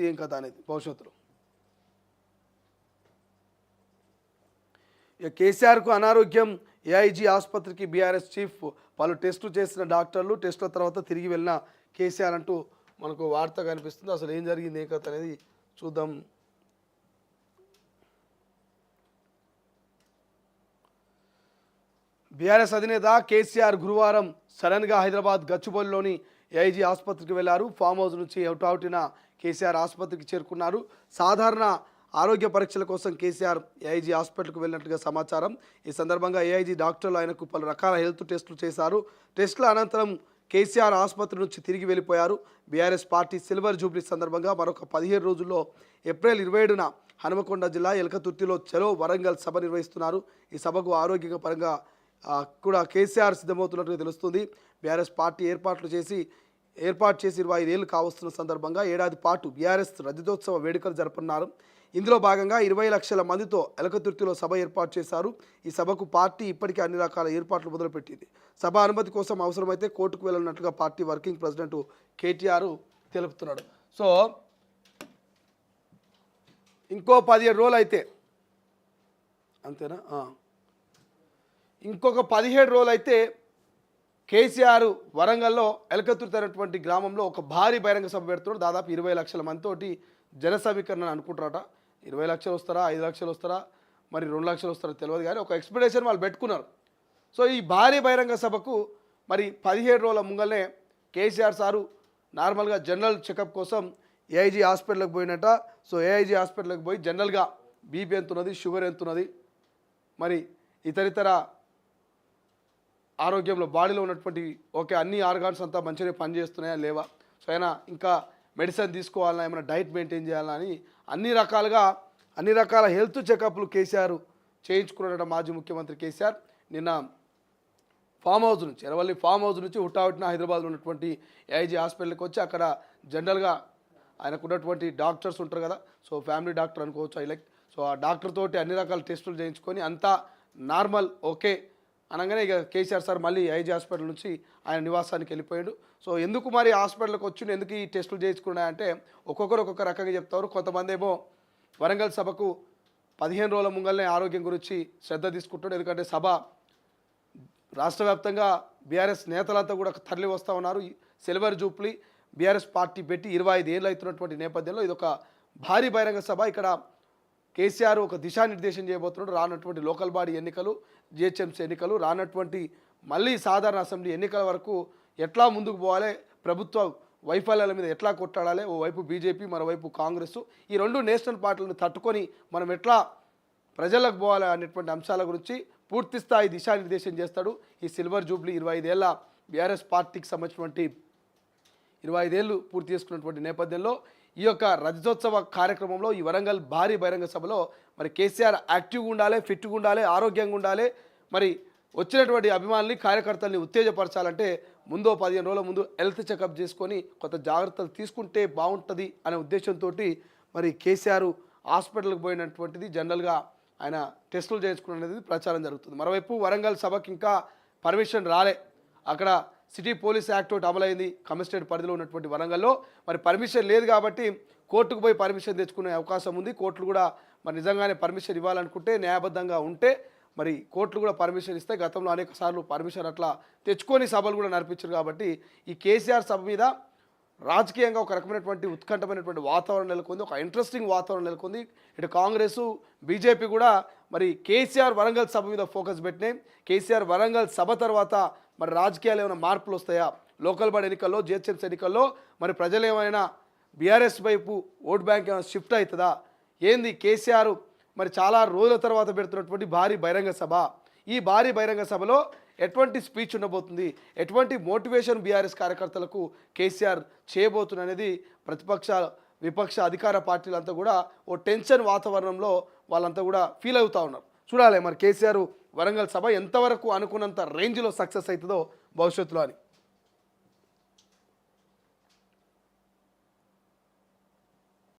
ఏం కథ అనేది భవిష్యత్తులో. ఇక కేసీఆర్కు అనారోగ్యం, ఏఐజీ ఆసుపత్రికి బీఆర్ఎస్ చీఫ్, పలు టెస్టులు చేసిన డాక్టర్లు, టెస్టుల తర్వాత తిరిగి వెళ్ళిన కేసీఆర్ అంటూ మనకు వార్త కనిపిస్తుంది. అసలు ఏం జరిగింది ఏం కథ అనేది చూద్దాం. బీఆర్ఎస్ అధినేత కేసీఆర్ గురువారం సడన్గా హైదరాబాద్ గచ్చిబౌలిలోని ఏఐజీ ఆసుపత్రికి వెళ్లారు. ఫామ్ హౌస్ నుంచి అవుటిన కేసీఆర్ ఆసుపత్రికి చేరుకున్నారు. సాధారణ ఆరోగ్య పరీక్షల కోసం కేసీఆర్ ఏఐజీ హాస్పిటల్కు వెళ్ళినట్టుగా సమాచారం. ఈ సందర్భంగా ఏఐజీ డాక్టర్లు ఆయనకు పలు రకాల హెల్త్ టెస్టులు చేశారు. టెస్టుల అనంతరం కేసీఆర్ ఆసుపత్రి నుంచి తిరిగి వెళ్ళిపోయారు. బీఆర్ఎస్ పార్టీ సిల్వర్ జూబ్లీ సందర్భంగా మరొక 17 రోజుల్లో ఏప్రిల్ 27న హనుమకొండ జిల్లా ఎలకతుర్తిలో చలో వరంగల్ సభ నిర్వహిస్తున్నారు. ఈ సభకు ఆరోగ్య పరంగా కూడా కేసీఆర్ సిద్ధమవుతున్నట్టుగా తెలుస్తుంది. బీఆర్ఎస్ పార్టీ ఏర్పాటు చేసి 25 ఏళ్లు కావస్తున్న సందర్భంగా ఏడాది పాటు బీఆర్ఎస్ రజతోత్సవ వేడుకలు జరపనున్నారు. ఇందులో భాగంగా 20 లక్షల మందితో ఎలకతుర్తిలో సభ ఏర్పాటు చేశారు. ఈ సభకు పార్టీ ఇప్పటికే అన్ని రకాల ఏర్పాట్లు మొదలుపెట్టింది. సభ అనుమతి కోసం అవసరమైతే కోర్టుకు వెళ్ళనున్నట్లుగా పార్టీ వర్కింగ్ ప్రెసిడెంట్ కేటీఆర్ తెలుపుతున్నాడు. సో ఇంకో 17 రోజులు అయితే అంతేనా, ఇంకొక 17 రోజులు అయితే కేసీఆర్ వరంగల్లో ఎలకతుర్తి అనేటువంటి గ్రామంలో ఒక భారీ బహిరంగ సభ పెడుతున్నాడు. దాదాపు 20 లక్షల మందితోటి జన సమీకరణ అనుకుంటారట. 20 లక్షలు వస్తారా, 5 లక్షలు వస్తారా, మరి 2 లక్షలు వస్తారో తెలియదు, కానీ ఒక ఎక్స్పెక్టేషన్ వాళ్ళు పెట్టుకున్నారు. సో ఈ భారీ బహిరంగ సభకు మరి 17 రోజుల ముంగల్నే కేసీఆర్ సారు నార్మల్గా జనరల్ చెకప్ కోసం ఏఐజీ హాస్పిటల్కి పోయినట. సో ఏఐజీ హాస్పిటల్కి పోయి జనరల్గా బీపీ ఎంత ఉన్నది, షుగర్ ఎంత ఉన్నది, మరి ఇతరితర ఆరోగ్యంలో బాడీలో ఉన్నటువంటి అన్ని ఆర్గాన్స్ అంతా మంచిగా పనిచేస్తున్నాయా లేవా, సో అయినా ఇంకా మెడిసిన్ తీసుకోవాలన్నా, ఏమైనా డైట్ మెయింటైన్ చేయాలన్నా అని అన్ని రకాల హెల్త్ చెకప్లు కేసీఆర్ చేయించుకున్నాడట. మాజీ ముఖ్యమంత్రి కేసీఆర్ నిన్న ఫామ్ హౌస్ నుంచి, ఎర్రవల్లి ఫామ్ హౌస్ నుంచి హుటాహుటిన హైదరాబాద్లో ఉన్నటువంటి ఏఐజీ హాస్పిటల్కి వచ్చి అక్కడ జనరల్గా ఆయనకు ఉన్నటువంటి డాక్టర్స్ ఉంటారు కదా, సో ఫ్యామిలీ డాక్టర్ అనుకోవచ్చు లైక్, సో ఆ డాక్టర్ తోటి అన్ని రకాల టెస్టులు చేయించుకొని అంతా నార్మల్ ఓకే అనగానే ఇక కేసీఆర్ సార్ మళ్ళీ ఏఐజీ హాస్పిటల్ నుంచి ఆయన నివాసానికి వెళ్ళిపోయాడు. సో ఎందుకు మరి హాస్పిటల్కి వచ్చిండు, ఎందుకు ఈ టెస్టులు చేయించుకున్నాయంటే ఒక్కొక్కరు ఒక్కొక్క రకంగా చెప్తారు. కొంతమంది ఏమో వరంగల్ సభకు 15 రోజుల ముంగల్నే ఆరోగ్యం గురించి శ్రద్ధ తీసుకుంటాడు. ఎందుకంటే సభ రాష్ట్ర వ్యాప్తంగా బీఆర్ఎస్ నేతలంతా కూడా తరలి వస్తూ ఉన్నారు. సిల్వర్ జూబ్లీ బీఆర్ఎస్ పార్టీ పెట్టి 25 ఏళ్ళు అవుతున్నటువంటి నేపథ్యంలో ఇది ఒక భారీ బహిరంగ సభ. ఇక్కడ కేసీఆర్ ఒక దిశానిర్దేశం చేయబోతున్నాడు. రానటువంటి లోకల్ బాడీ ఎన్నికలు, జిహెచ్ఎంసీ ఎన్నికలు, రానటువంటి మళ్ళీ సాధారణ అసెంబ్లీ ఎన్నికల వరకు ఎట్లా ముందుకు పోవాలి, ప్రభుత్వ వైఫల్యాల మీద ఎట్లా కొట్టాడాలి, ఓవైపు బీజేపీ మరోవైపు కాంగ్రెస్, ఈ రెండు నేషనల్ పార్టీలను తట్టుకొని మనం ఎట్లా ప్రజలకు పోవాలి అనేటువంటి అంశాల గురించి పూర్తి స్థాయి దిశానిర్దేశం చేస్తాడు. ఈ సిల్వర్ జూబ్లీ 25 ఏళ్ళ బీఆర్ఎస్ పార్టీకి సంబంధించినటువంటి 25 ఏళ్ళు పూర్తి చేసుకున్నటువంటి నేపథ్యంలో ఈ యొక్క రజతోత్సవ కార్యక్రమంలో ఈ వరంగల్ భారీ బహిరంగ సభలో మరి కేసీఆర్ యాక్టివ్గా ఉండాలి, ఫిట్గా ఉండాలి, ఆరోగ్యంగా ఉండాలి, మరి వచ్చినటువంటి అభిమానుల్ని కార్యకర్తల్ని ఉత్తేజపరచాలంటే ముందో 15 రోజుల ముందు హెల్త్ చెకప్ చేసుకొని కొంత జాగ్రత్తలు తీసుకుంటే బాగుంటుంది అనే ఉద్దేశంతో మరి కేసీఆర్ హాస్పిటల్కి పోయినటువంటిది జనరల్గా ఆయన టెస్టులు చేయించుకునేది ప్రచారం జరుగుతుంది. మరోవైపు వరంగల్ సభకి ఇంకా పర్మిషన్ రాలే. అక్కడ సిటీ పోలీస్ యాక్ట్ ఒకటి అమలైంది కమిషనరేట్ పరిధిలో ఉన్నటువంటి వరంగల్లో. మరి పర్మిషన్ లేదు కాబట్టి కోర్టుకు పోయి పర్మిషన్ తెచ్చుకునే అవకాశం ఉంది. కోర్టులు కూడా మరి నిజంగానే పర్మిషన్ ఇవ్వాలనుకుంటే, న్యాయబద్ధంగా ఉంటే మరి కోర్టులు కూడా పర్మిషన్ ఇస్తే, గతంలో అనేక సార్లు పర్మిషన్ అట్లా తెచ్చుకొని సభలు కూడా నడిపించారు. కాబట్టి ఈ కేసీఆర్ సభ మీద రాజకీయంగా ఒక రకమైనటువంటి ఉత్కంఠమైనటువంటి వాతావరణం నెలకొంది, ఒక ఇంట్రెస్టింగ్ వాతావరణం నెలకొంది. ఇటు కాంగ్రెస్, బీజేపీ కూడా మరి కేసీఆర్ వరంగల్ సభ మీద ఫోకస్ పెట్టినాయి. కేసీఆర్ వరంగల్ సభ తర్వాత మరి రాజకీయాలు ఏమైనా మార్పులు వస్తాయా, లోకల్ బాడీ ఎన్నికల్లో, జిహెచ్ఎంసీ ఎన్నికల్లో మరి ప్రజలు ఏమైనా బీఆర్ఎస్ వైపు ఓట్ బ్యాంక్ ఏమైనా షిఫ్ట్ అవుతుందా, ఏంది కేసీఆర్ మరి చాలా రోజుల తర్వాత పెడుతున్నటువంటి భారీ బహిరంగ సభ, ఈ భారీ బహిరంగ సభలో ఎటువంటి స్పీచ్ ఉండబోతుంది, ఎటువంటి మోటివేషన్ బీఆర్ఎస్ కార్యకర్తలకు కేసీఆర్ చేయబోతున్న అనేది ప్రతిపక్ష విపక్ష అధికార పార్టీలంతా కూడా ఓ టెన్షన్ వాతావరణంలో వాళ్ళంతా కూడా ఫీల్ అవుతూ ఉన్నారు. చూడాలి మరి కేసీఆర్ వరంగల్ సభ ఎంతవరకు అనుకున్నంత రేంజ్లో సక్సెస్ అవుతుందో భవిష్యత్తులో అని.